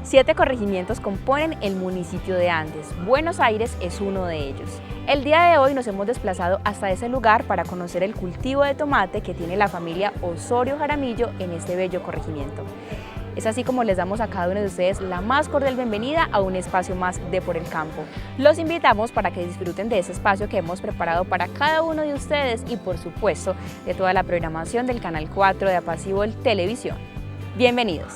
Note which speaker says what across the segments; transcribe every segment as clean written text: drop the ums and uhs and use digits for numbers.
Speaker 1: 7 corregimientos componen el municipio de Andes. Buenos Aires es uno de ellos. El día de hoy nos hemos desplazado hasta ese lugar para conocer el cultivo de tomate que tiene la familia Osorio Jaramillo en este bello corregimiento. Es así como les damos a cada uno de ustedes la más cordial bienvenida a un espacio más de Por el Campo. Los invitamos para que disfruten de ese espacio que hemos preparado para cada uno de ustedes y por supuesto de toda la programación del Canal 4 de Apacible Televisión. Bienvenidos.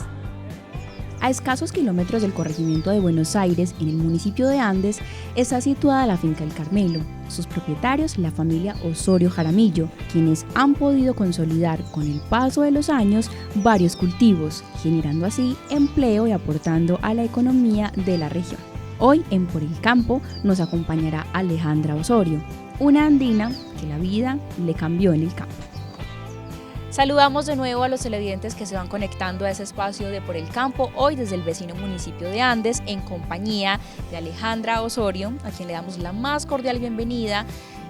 Speaker 1: A escasos kilómetros del corregimiento de Buenos Aires, en el municipio de Andes, está situada la finca El Carmelo. Sus propietarios, la familia Osorio Jaramillo, quienes han podido consolidar con el paso de los años varios cultivos, generando así empleo y aportando a la economía de la región. Hoy en Por el Campo nos acompañará Alejandra Osorio, una andina que la vida le cambió en el campo. Saludamos de nuevo a los televidentes que se van conectando a ese espacio de Por el Campo, hoy desde el vecino municipio de Andes, en compañía de Alejandra Osorio, a quien le damos la más cordial bienvenida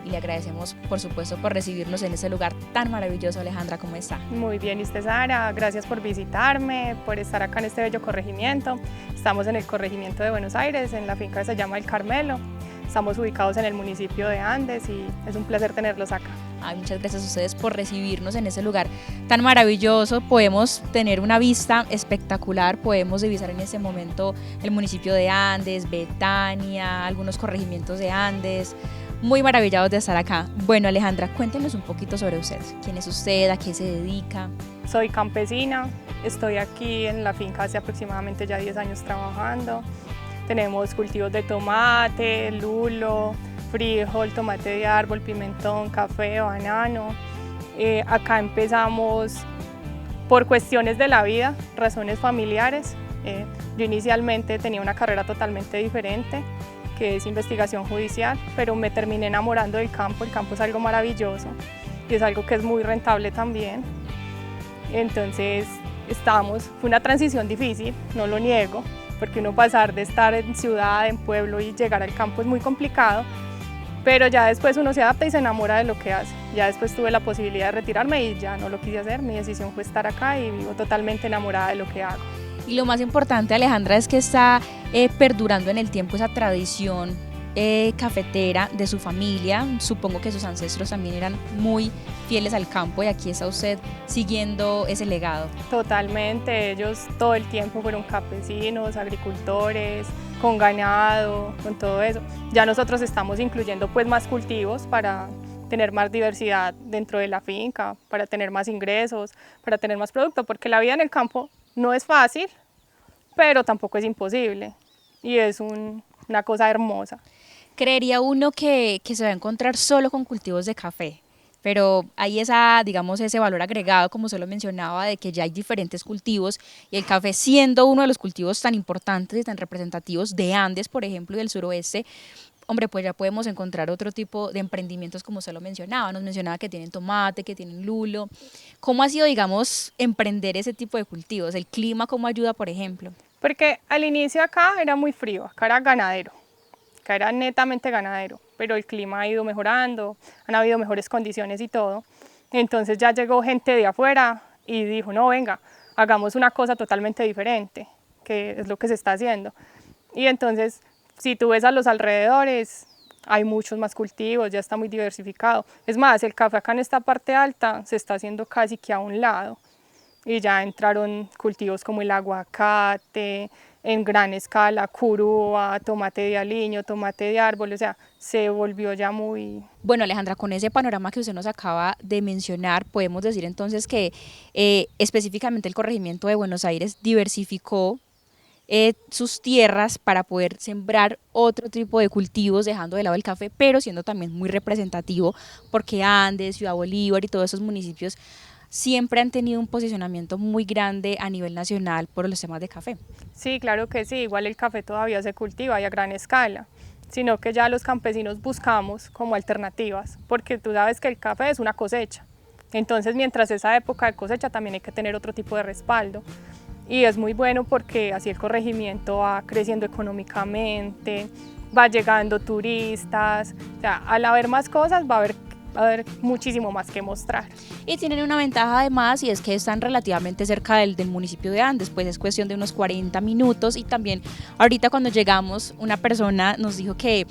Speaker 1: y le agradecemos, por supuesto, por recibirnos en ese lugar tan maravilloso. Alejandra, ¿cómo está?
Speaker 2: Muy bien, ¿y usted, Sara? Gracias por visitarme, por estar acá en este bello corregimiento. Estamos en el corregimiento de Buenos Aires, en la finca que se llama El Carmelo. Estamos ubicados en el municipio de Andes y es un placer tenerlos acá.
Speaker 1: Muchas gracias a ustedes por recibirnos en ese lugar tan maravilloso. Podemos tener una vista espectacular, podemos divisar en este momento el municipio de Andes, Betania, algunos corregimientos de Andes. Muy maravillados de estar acá. Bueno, Alejandra, cuéntenos un poquito sobre usted. ¿Quién es usted? ¿A qué se dedica?
Speaker 2: Soy campesina, estoy aquí en la finca hace aproximadamente ya 10 años trabajando. Tenemos cultivos de tomate, lulo, frijol, tomate de árbol, pimentón, café, banano. Acá empezamos por cuestiones de la vida, razones familiares. Yo inicialmente tenía una carrera totalmente diferente, que es investigación judicial, pero me terminé enamorando del campo. El campo es algo maravilloso y es algo que es muy rentable también. Entonces fue una transición difícil, no lo niego, porque uno pasar de estar en ciudad, en pueblo y llegar al campo es muy complicado, pero ya después uno se adapta y se enamora de lo que hace. Ya después tuve la posibilidad de retirarme y ya no lo quise hacer, mi decisión fue estar acá y vivo totalmente enamorada de lo que hago.
Speaker 1: Y lo más importante, Alejandra, es que está perdurando en el tiempo esa tradición cafetera de su familia. Supongo que sus ancestros también eran muy fieles al campo y aquí está usted siguiendo ese legado.
Speaker 2: Totalmente, ellos todo el tiempo fueron campesinos, agricultores, con ganado, con todo eso. Ya nosotros estamos incluyendo pues más cultivos para tener más diversidad dentro de la finca, para tener más ingresos, para tener más producto, porque la vida en el campo no es fácil, pero tampoco es imposible y es una cosa hermosa.
Speaker 1: Creería uno que se va a encontrar solo con cultivos de café, pero hay ese valor agregado, como se lo mencionaba, de que ya hay diferentes cultivos y el café siendo uno de los cultivos tan importantes y tan representativos de Andes, por ejemplo, y del suroeste. Hombre, pues ya podemos encontrar otro tipo de emprendimientos como usted lo mencionaba. Nos mencionaba que tienen tomate, que tienen lulo. ¿Cómo ha sido, emprender ese tipo de cultivos? ¿El clima cómo ayuda, por ejemplo?
Speaker 2: Porque al inicio acá era muy frío, acá era ganadero, acá era netamente ganadero, pero el clima ha ido mejorando, han habido mejores condiciones y todo. Entonces ya llegó gente de afuera y dijo, no, venga, hagamos una cosa totalmente diferente, que es lo que se está haciendo. Y entonces, si tú ves a los alrededores, hay muchos más cultivos, ya está muy diversificado. Es más, el café acá en esta parte alta se está haciendo casi que a un lado. Y ya entraron cultivos como el aguacate, en gran escala, curúa, tomate de aliño, tomate de árbol, o sea, se volvió ya muy...
Speaker 1: Bueno, Alejandra, con ese panorama que usted nos acaba de mencionar, podemos decir entonces que específicamente el corregimiento de Buenos Aires diversificó sus tierras para poder sembrar otro tipo de cultivos, dejando de lado el café, pero siendo también muy representativo, porque Andes, Ciudad Bolívar y todos esos municipios siempre han tenido un posicionamiento muy grande a nivel nacional por los temas de café.
Speaker 2: Sí, claro que sí, igual el café todavía se cultiva y a gran escala, sino que ya los campesinos buscamos como alternativas, porque tú sabes que el café es una cosecha, entonces mientras esa época de cosecha también hay que tener otro tipo de respaldo. Y es muy bueno porque así el corregimiento va creciendo económicamente, va llegando turistas, o sea, al haber más cosas va a haber va a haber muchísimo más que mostrar.
Speaker 1: Y tienen una ventaja además, y es que están relativamente cerca del municipio de Andes, pues es cuestión de unos 40 minutos. Y también ahorita cuando llegamos, una persona nos dijo que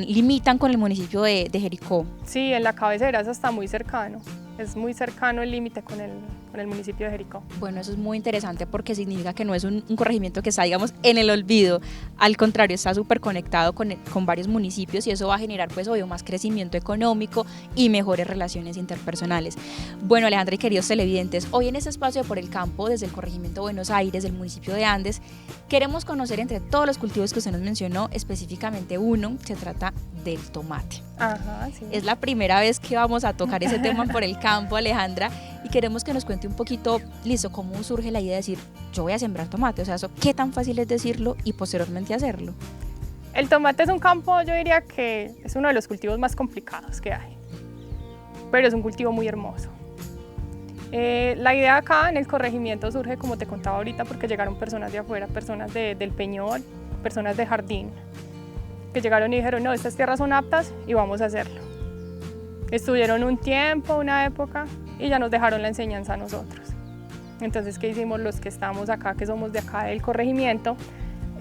Speaker 1: limitan con el municipio de Jericó.
Speaker 2: Sí, en la cabecera, eso está muy cercano. Es muy cercano el límite con el municipio de Jericó.
Speaker 1: Bueno, eso es muy interesante porque significa que no es un corregimiento que está, digamos, en el olvido. Al contrario, está súper conectado con varios municipios y eso va a generar, pues, obvio, más crecimiento económico y mejores relaciones interpersonales. Bueno, Alejandra y queridos televidentes, hoy en este espacio de Por el Campo, desde el corregimiento Buenos Aires, del municipio de Andes, queremos conocer entre todos los cultivos que usted nos mencionó, específicamente uno, se trata del tomate.
Speaker 2: Ajá, sí.
Speaker 1: Es la primera vez que vamos a tocar ese tema por el campo, Alejandra, y queremos que nos cuente un poquito, listo, cómo surge la idea de decir, yo voy a sembrar tomate, o sea, eso, qué tan fácil es decirlo y posteriormente hacerlo.
Speaker 2: El tomate es un campo, yo diría que es uno de los cultivos más complicados que hay, pero es un cultivo muy hermoso. La idea acá en el corregimiento surge, como te contaba ahorita, porque llegaron personas de afuera, personas del Peñol, personas de jardín, que llegaron y dijeron, no, estas tierras son aptas y vamos a hacerlo. Estuvieron un tiempo, una época, y ya nos dejaron la enseñanza a nosotros. Entonces, ¿qué hicimos los que estamos acá, que somos de acá del corregimiento?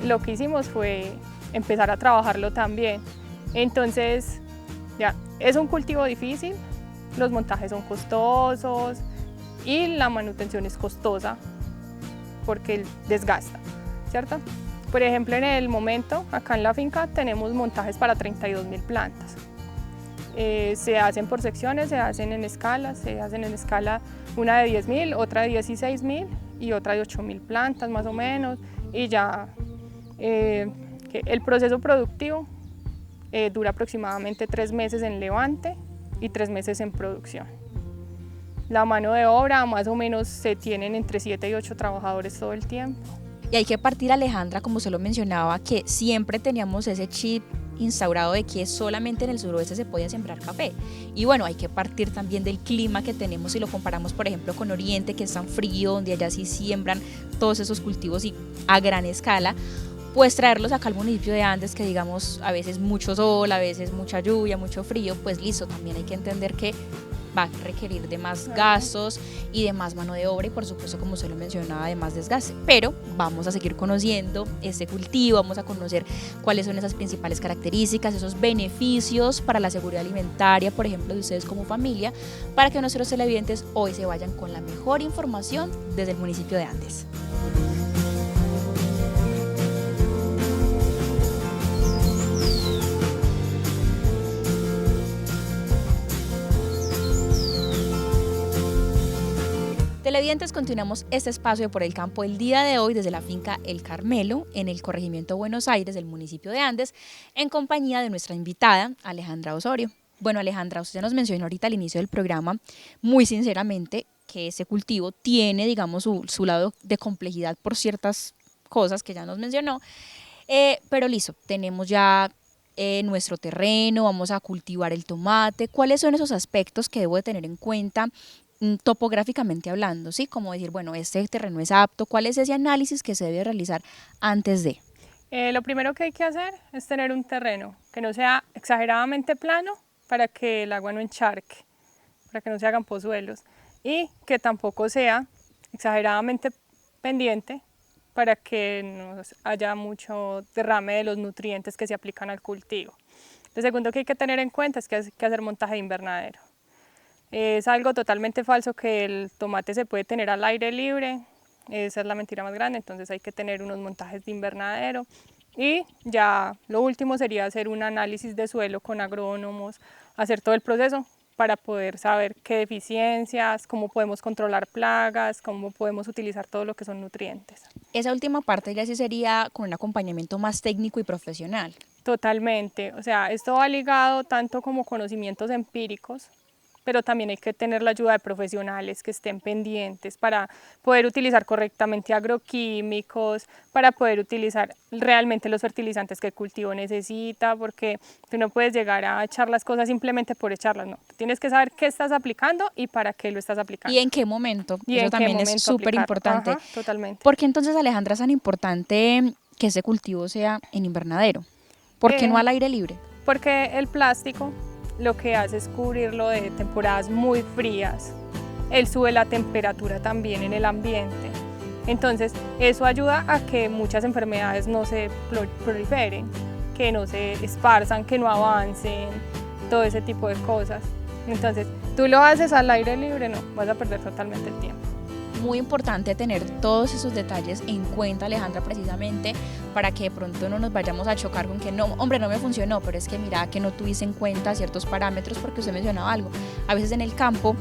Speaker 2: Lo que hicimos fue empezar a trabajarlo también. Entonces, ya, es un cultivo difícil, los montajes son costosos y la manutención es costosa porque desgasta, ¿cierto? Por ejemplo, en el momento, acá en la finca, tenemos montajes para 32.000 plantas. Se hacen por secciones, se hacen en escala una de 10.000, otra de 16.000 y otra de 8.000 plantas más o menos. Y ya el proceso productivo dura aproximadamente 3 meses en levante y 3 meses en producción. La mano de obra más o menos se tienen entre 7 y 8 trabajadores todo el tiempo.
Speaker 1: Y hay que partir, Alejandra, como usted lo mencionaba, que siempre teníamos ese chip instaurado de que solamente en el suroeste se podía sembrar café. Y bueno, hay que partir también del clima que tenemos si lo comparamos, por ejemplo, con Oriente, que es tan frío, donde allá sí siembran todos esos cultivos y a gran escala, pues traerlos acá al municipio de Andes, que digamos a veces mucho sol, a veces mucha lluvia, mucho frío, pues listo, también hay que entender que va a requerir de más gastos y de más mano de obra y por supuesto, como usted lo mencionaba, de más desgaste. Pero vamos a seguir conociendo este cultivo, vamos a conocer cuáles son esas principales características, esos beneficios para la seguridad alimentaria, por ejemplo, de ustedes como familia, para que nuestros televidentes hoy se vayan con la mejor información desde el municipio de Andes. Televidentes, continuamos este espacio Por el Campo el día de hoy desde la finca El Carmelo, en el corregimiento Buenos Aires del municipio de Andes, en compañía de nuestra invitada Alejandra Osorio. Bueno, Alejandra, usted nos mencionó ahorita al inicio del programa, muy sinceramente, que ese cultivo tiene, digamos, su lado de complejidad por ciertas cosas que ya nos mencionó, pero listo, tenemos ya nuestro terreno, vamos a cultivar el tomate. ¿Cuáles son esos aspectos que debo de tener en cuenta topográficamente hablando, ¿sí? Como decir, bueno, este terreno es apto, ¿cuál es ese análisis que se debe realizar antes de?
Speaker 2: Lo primero que hay que hacer es tener un terreno que no sea exageradamente plano para que el agua no encharque, para que no se hagan pozuelos, y que tampoco sea exageradamente pendiente para que no haya mucho derrame de los nutrientes que se aplican al cultivo. Lo segundo que hay que tener en cuenta es que hay que hacer montaje de invernadero. Es algo totalmente falso que el tomate se puede tener al aire libre, esa es la mentira más grande, entonces hay que tener unos montajes de invernadero. Y ya lo último sería hacer un análisis de suelo con agrónomos, hacer todo el proceso para poder saber qué deficiencias, cómo podemos controlar plagas, cómo podemos utilizar todo lo que son nutrientes.
Speaker 1: Esa última parte ya sí sería con un acompañamiento más técnico y profesional.
Speaker 2: Totalmente, o sea, esto va ligado tanto como conocimientos empíricos, pero también hay que tener la ayuda de profesionales que estén pendientes para poder utilizar correctamente agroquímicos, para poder utilizar realmente los fertilizantes que el cultivo necesita, porque tú no puedes llegar a echar las cosas simplemente por echarlas, no. Tú tienes que saber qué estás aplicando y para qué lo estás aplicando.
Speaker 1: Y en qué momento, eso también es súper importante.
Speaker 2: Ajá, totalmente.
Speaker 1: ¿Por qué entonces, Alejandra, es tan importante que ese cultivo sea en invernadero? ¿Por qué no al aire libre?
Speaker 2: Porque el plástico lo que hace es cubrirlo de temporadas muy frías. Él sube la temperatura también en el ambiente. Entonces, eso ayuda a que muchas enfermedades no se proliferen, que no se esparzan, que no avancen, todo ese tipo de cosas. Entonces, tú lo haces al aire libre, no, vas a perder totalmente el tiempo.
Speaker 1: Muy importante tener todos esos detalles en cuenta, Alejandra, precisamente para que de pronto no nos vayamos a chocar con que no, hombre, no me funcionó, pero es que mira que no tuviste en cuenta ciertos parámetros, porque usted mencionaba algo. A veces en el campo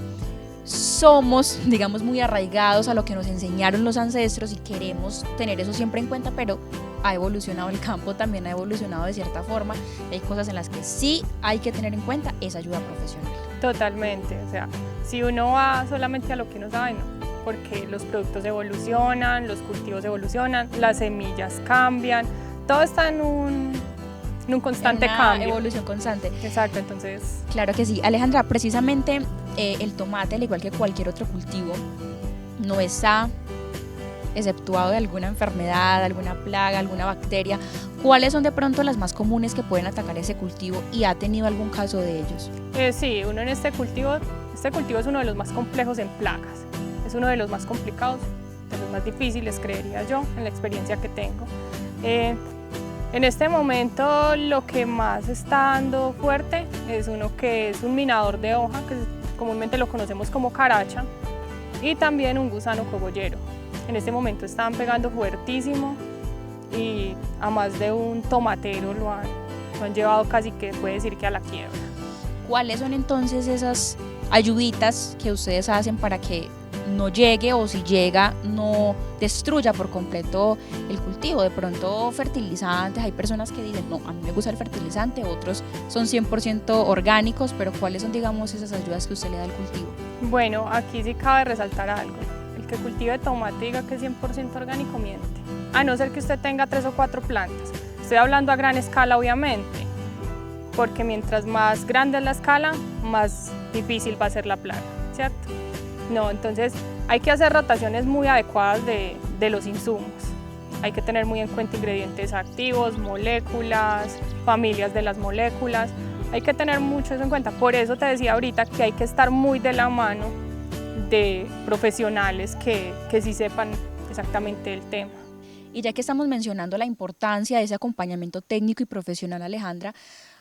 Speaker 1: somos, digamos, muy arraigados a lo que nos enseñaron los ancestros y queremos tener eso siempre en cuenta, pero ha evolucionado el campo, también ha evolucionado de cierta forma. Hay cosas en las que sí hay que tener en cuenta esa ayuda profesional.
Speaker 2: Totalmente, o sea, si uno va solamente a lo que uno sabe, no, porque los productos evolucionan, los cultivos evolucionan, las semillas cambian, todo está en un constante cambio.
Speaker 1: Evolución constante.
Speaker 2: Exacto, entonces...
Speaker 1: Claro que sí. Alejandra, precisamente el tomate, al igual que cualquier otro cultivo, no está exceptuado de alguna enfermedad, alguna plaga, alguna bacteria. ¿Cuáles son de pronto las más comunes que pueden atacar ese cultivo y ha tenido algún caso de ellos?
Speaker 2: Sí, uno en este cultivo es uno de los más complejos en plagas, es uno de los más complicados, de los más difíciles, creería yo, en la experiencia que tengo. En este momento lo que más está dando fuerte es uno que es un minador de hoja, que comúnmente lo conocemos como caracha, y también un gusano cogollero. En este momento están pegando fuertísimo y a más de un tomatero lo han llevado casi que puede decir que a la quiebra.
Speaker 1: ¿Cuáles son entonces esas ayuditas que ustedes hacen para que no llegue, o si llega no destruya por completo el cultivo? De pronto fertilizantes, hay personas que dicen no, a mí me gusta el fertilizante, otros son 100% orgánicos, pero ¿cuáles son, digamos, esas ayudas que usted le da al cultivo?
Speaker 2: Bueno, aquí sí cabe resaltar algo, el que cultive tomate diga que es 100% orgánico miente, a no ser que usted tenga 3 o 4 plantas. Estoy hablando a gran escala, obviamente, porque mientras más grande es la escala, más difícil va a ser la plaga, ¿cierto? No, entonces hay que hacer rotaciones muy adecuadas de los insumos. Hay que tener muy en cuenta ingredientes activos, moléculas, familias de las moléculas. Hay que tener mucho eso en cuenta. Por eso te decía ahorita que hay que estar muy de la mano de profesionales que sí sepan exactamente el tema.
Speaker 1: Y ya que estamos mencionando la importancia de ese acompañamiento técnico y profesional, Alejandra,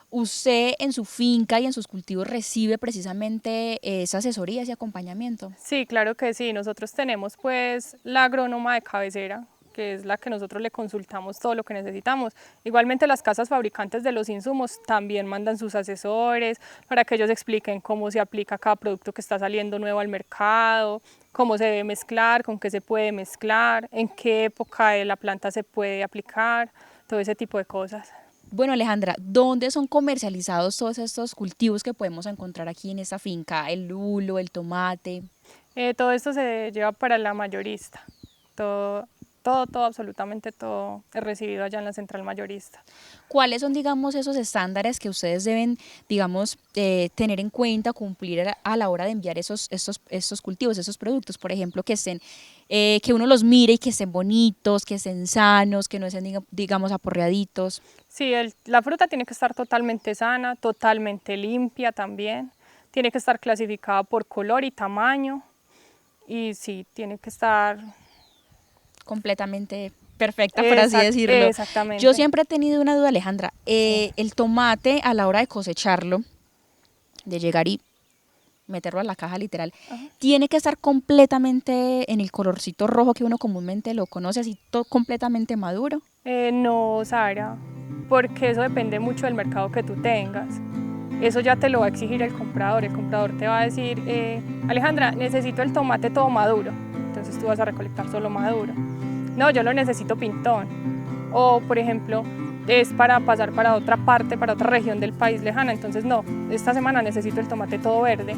Speaker 1: ¿usted en su finca y en sus cultivos recibe precisamente esa asesoría, ese acompañamiento?
Speaker 2: Sí, claro que sí. Nosotros tenemos pues la agrónoma de cabecera, que es la que nosotros le consultamos todo lo que necesitamos. Igualmente las casas fabricantes de los insumos también mandan sus asesores para que ellos expliquen cómo se aplica cada producto que está saliendo nuevo al mercado, cómo se debe mezclar, con qué se puede mezclar, en qué época de la planta se puede aplicar, todo ese tipo de cosas.
Speaker 1: Bueno, Alejandra, ¿dónde son comercializados todos estos cultivos que podemos encontrar aquí en esta finca? El lulo, el tomate.
Speaker 2: Todo esto se lleva para la mayorista. Todo, absolutamente todo es recibido allá en la central mayorista.
Speaker 1: ¿Cuáles son, digamos, esos estándares que ustedes deben, digamos, tener en cuenta, cumplir a la hora de enviar estos cultivos, esos productos? Por ejemplo, que estén, que uno los mire y que estén bonitos, que estén sanos, que no estén, digamos, aporreaditos.
Speaker 2: Sí, la fruta tiene que estar totalmente sana, totalmente limpia también. Tiene que estar clasificada por color y tamaño. Y sí, tiene que estar
Speaker 1: completamente perfecta, por así decirlo.
Speaker 2: Exactamente.
Speaker 1: Yo siempre he tenido una duda, Alejandra. El tomate, a la hora de cosecharlo, de llegar y meterlo a la caja literal, tiene que estar completamente en el colorcito rojo que uno comúnmente lo conoce, así todo completamente maduro.
Speaker 2: No, Sara, porque eso depende mucho del mercado que tú tengas. Eso ya te lo va a exigir el comprador. El comprador te va a decir, Alejandra, necesito el tomate todo maduro. Entonces tú vas a recolectar solo maduro. No, yo lo necesito pintón. O, por ejemplo, es para pasar para otra parte, para otra región del país lejana. Entonces, no, esta semana necesito el tomate todo verde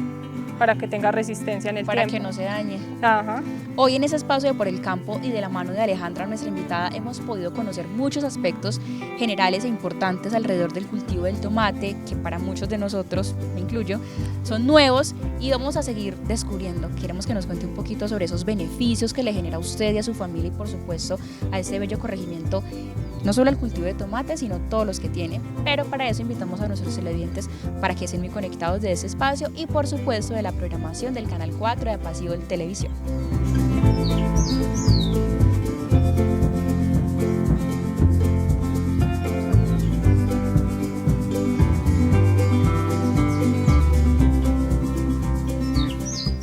Speaker 2: para que tenga resistencia en el tiempo.
Speaker 1: Para que no se dañe.
Speaker 2: Ajá.
Speaker 1: Hoy en ese espacio de Por el Campo y de la mano de Alejandra, nuestra invitada, hemos podido conocer muchos aspectos generales e importantes alrededor del cultivo del tomate, que para muchos de nosotros, me incluyo, son nuevos y vamos a seguir descubriendo. Queremos que nos cuente un poquito sobre esos beneficios que le genera a usted y a su familia y por supuesto a este bello corregimiento no solo el cultivo de tomate, sino todos los que tiene. Pero para eso invitamos a nuestros televidentes para que estén muy conectados de ese espacio y por supuesto de la programación del Canal 4 de Apacible Televisión.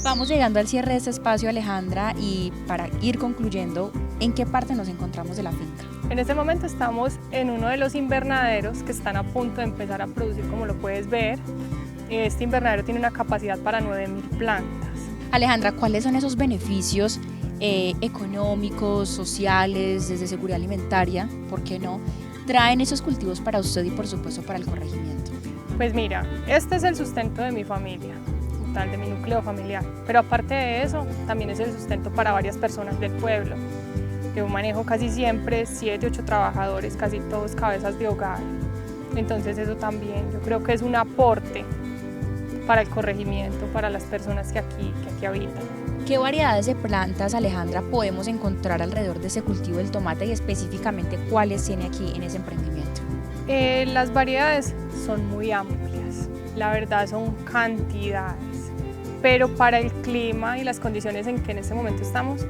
Speaker 1: Vamos llegando al cierre de este espacio, Alejandra, y para ir concluyendo, ¿en qué parte nos encontramos de la finca?
Speaker 2: En este momento estamos en uno de los invernaderos que están a punto de empezar a producir, como lo puedes ver. Este invernadero tiene una capacidad para 9.000 plantas.
Speaker 1: Alejandra, ¿cuáles son esos beneficios económicos, sociales, desde seguridad alimentaria, por qué no, traen esos cultivos para usted y por supuesto para el corregimiento?
Speaker 2: Pues mira, este es el sustento de mi familia, de mi núcleo familiar, pero aparte de eso también es el sustento para varias personas del pueblo. Yo manejo casi siempre 7, 8 trabajadores, casi todos cabezas de hogar, entonces eso también yo creo que es un aporte para el corregimiento, para las personas que aquí habitan.
Speaker 1: ¿Qué variedades de plantas, Alejandra, podemos encontrar alrededor de ese cultivo del tomate y específicamente cuáles tiene aquí en ese emprendimiento?
Speaker 2: Las variedades son muy amplias, la verdad son cantidades. Pero para el clima y las condiciones en que en este momento estamos,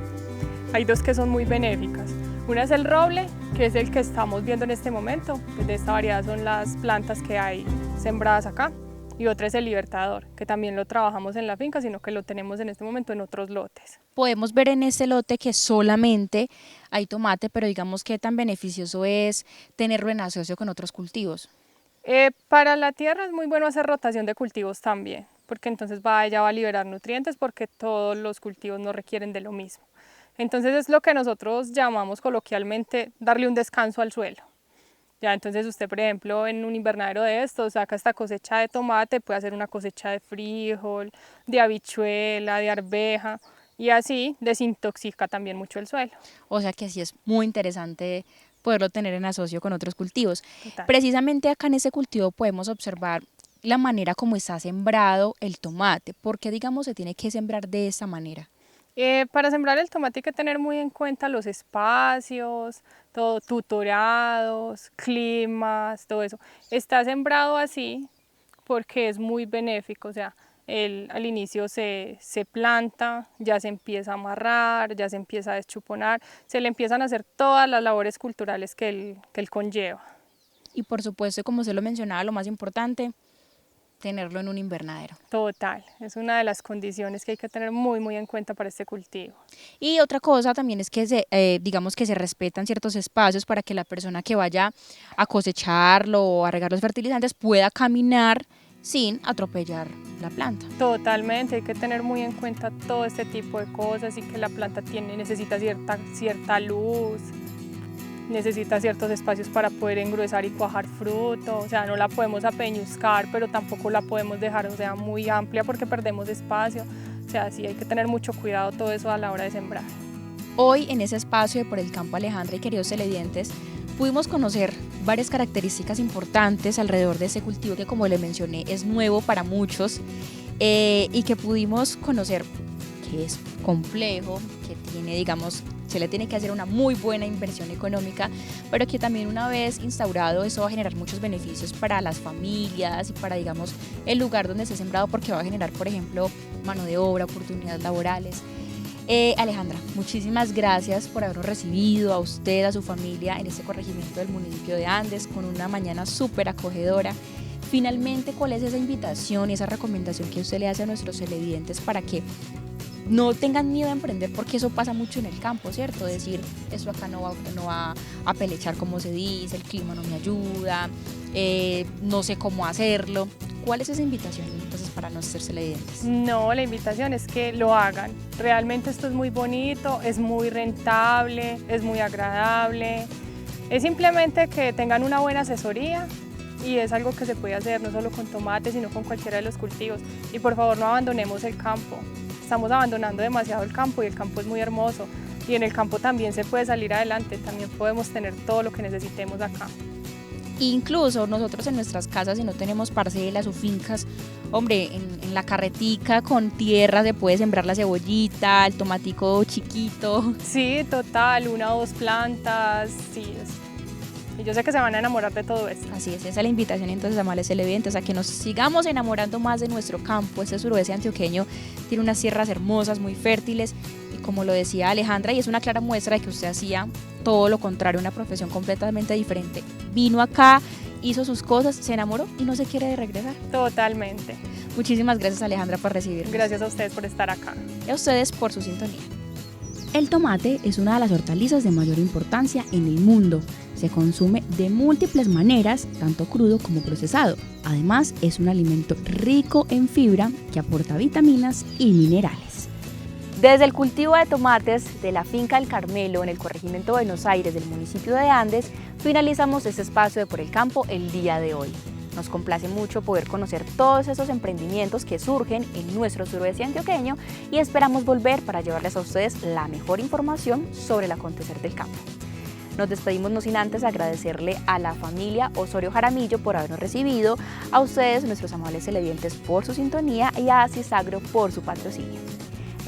Speaker 2: hay dos que son muy benéficas. Una es el roble, que es el que estamos viendo en este momento, pues de esta variedad son las plantas que hay sembradas acá, y otra es el libertador, que también lo trabajamos en la finca, sino que lo tenemos en este momento en otros lotes.
Speaker 1: Podemos ver en este lote que solamente hay tomate, pero digamos qué tan beneficioso es tenerlo en asocio con otros cultivos.
Speaker 2: Para la tierra es muy bueno hacer rotación de cultivos también, porque entonces ella va a liberar nutrientes porque todos los cultivos no requieren de lo mismo. Entonces es lo que nosotros llamamos coloquialmente darle un descanso al suelo. Ya, entonces usted, por ejemplo, en un invernadero de estos saca esta cosecha de tomate, puede hacer una cosecha de frijol, de habichuela, de arveja, y así desintoxica también mucho el suelo.
Speaker 1: O sea que así es muy interesante poderlo tener en asocio con otros cultivos.
Speaker 2: Total.
Speaker 1: Precisamente acá en ese cultivo podemos observar la manera como está sembrado el tomate. ¿Por qué, digamos, se tiene que sembrar de esa manera?
Speaker 2: Para sembrar el tomate hay que tener muy en cuenta los espacios, todo tutorados, climas, todo eso. Está sembrado así porque es muy benéfico, o sea, al inicio se planta, ya se empieza a amarrar, ya se empieza a deschuponar, se le empiezan a hacer todas las labores culturales que él conlleva.
Speaker 1: Y por supuesto, como usted lo mencionaba, lo más importante, tenerlo en un invernadero.
Speaker 2: Total, es una de las condiciones que hay que tener muy en cuenta para este cultivo.
Speaker 1: Y otra cosa también es que digamos que se respetan ciertos espacios para que la persona que vaya a cosecharlo o a regar los fertilizantes pueda caminar sin atropellar la planta.
Speaker 2: Totalmente, hay que tener muy en cuenta todo este tipo de cosas y que la planta necesita cierta luz, necesita ciertos espacios para poder engruesar y cuajar fruto, o sea, no la podemos apeñuscar, pero tampoco la podemos dejar, o sea, muy amplia porque perdemos espacio, o sea, sí hay que tener mucho cuidado todo eso a la hora de sembrar.
Speaker 1: Hoy en ese espacio de Por el Campo Alejandra y queridos televidentes, pudimos conocer varias características importantes alrededor de ese cultivo que, como le mencioné, es nuevo para muchos y que pudimos conocer que es complejo, que tiene, digamos, se le tiene que hacer una muy buena inversión económica, pero que también una vez instaurado eso va a generar muchos beneficios para las familias y para, digamos, el lugar donde esté sembrado, porque va a generar, por ejemplo, mano de obra, oportunidades laborales. Alejandra, muchísimas gracias por habernos recibido, a usted, a su familia en este corregimiento del municipio de Andes con una mañana súper acogedora. Finalmente, ¿cuál es esa invitación y esa recomendación que usted le hace a nuestros televidentes para que no tengan miedo a emprender? Porque eso pasa mucho en el campo, ¿cierto? Decir, esto acá no va a pelechar como se dice, el clima no me ayuda, no sé cómo hacerlo. ¿Cuál es esa invitación entonces para nuestros televidentes?
Speaker 2: No, la invitación es que lo hagan. Realmente esto es muy bonito, es muy rentable, es muy agradable. Es simplemente que tengan una buena asesoría y es algo que se puede hacer no solo con tomates, sino con cualquiera de los cultivos. Y por favor no abandonemos el campo. Estamos abandonando demasiado el campo y el campo es muy hermoso. Y en el campo también se puede salir adelante, también podemos tener todo lo que necesitemos acá.
Speaker 1: Incluso nosotros en nuestras casas, si no tenemos parcelas o fincas, hombre, en la carretica con tierra se puede sembrar la cebollita, el tomatico chiquito.
Speaker 2: Sí, total, 1 o 2 plantas, sí, Y yo sé que se van a enamorar de todo esto.
Speaker 1: Así es, esa es la invitación entonces a Males Televidentes, a que nos sigamos enamorando más de nuestro campo. Este suroeste antioqueño tiene unas sierras hermosas, muy fértiles, y como lo decía Alejandra, y es una clara muestra de que usted hacía todo lo contrario, una profesión completamente diferente. Vino acá, hizo sus cosas, se enamoró y no se quiere regresar.
Speaker 2: Totalmente.
Speaker 1: Muchísimas gracias, Alejandra, por recibirnos.
Speaker 2: Gracias a ustedes por estar acá.
Speaker 1: Y a ustedes por su sintonía. El tomate es una de las hortalizas de mayor importancia en el mundo. Se consume de múltiples maneras, tanto crudo como procesado. Además, es un alimento rico en fibra que aporta vitaminas y minerales. Desde el cultivo de tomates de la finca El Carmelo en el corregimiento Buenos Aires del municipio de Andes, finalizamos este espacio de Por el Campo el día de hoy. Nos complace mucho poder conocer todos esos emprendimientos que surgen en nuestro suroeste antioqueño y esperamos volver para llevarles a ustedes la mejor información sobre el acontecer del campo. Nos despedimos no sin antes agradecerle a la familia Osorio Jaramillo por habernos recibido, a ustedes, nuestros amables televidentes, por su sintonía y a Cisagro por su patrocinio.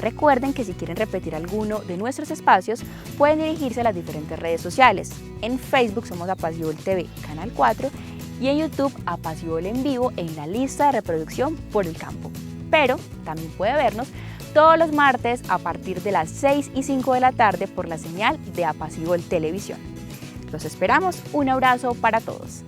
Speaker 1: Recuerden que si quieren repetir alguno de nuestros espacios, pueden dirigirse a las diferentes redes sociales. En Facebook somos Apaciol TV, Canal 4, y en YouTube Apaciol en vivo en la lista de reproducción Por el Campo. Pero también puede vernos todos los martes a partir de las 6 y 5 de la tarde por la señal de Apaciol Televisión. Los esperamos, un abrazo para todos.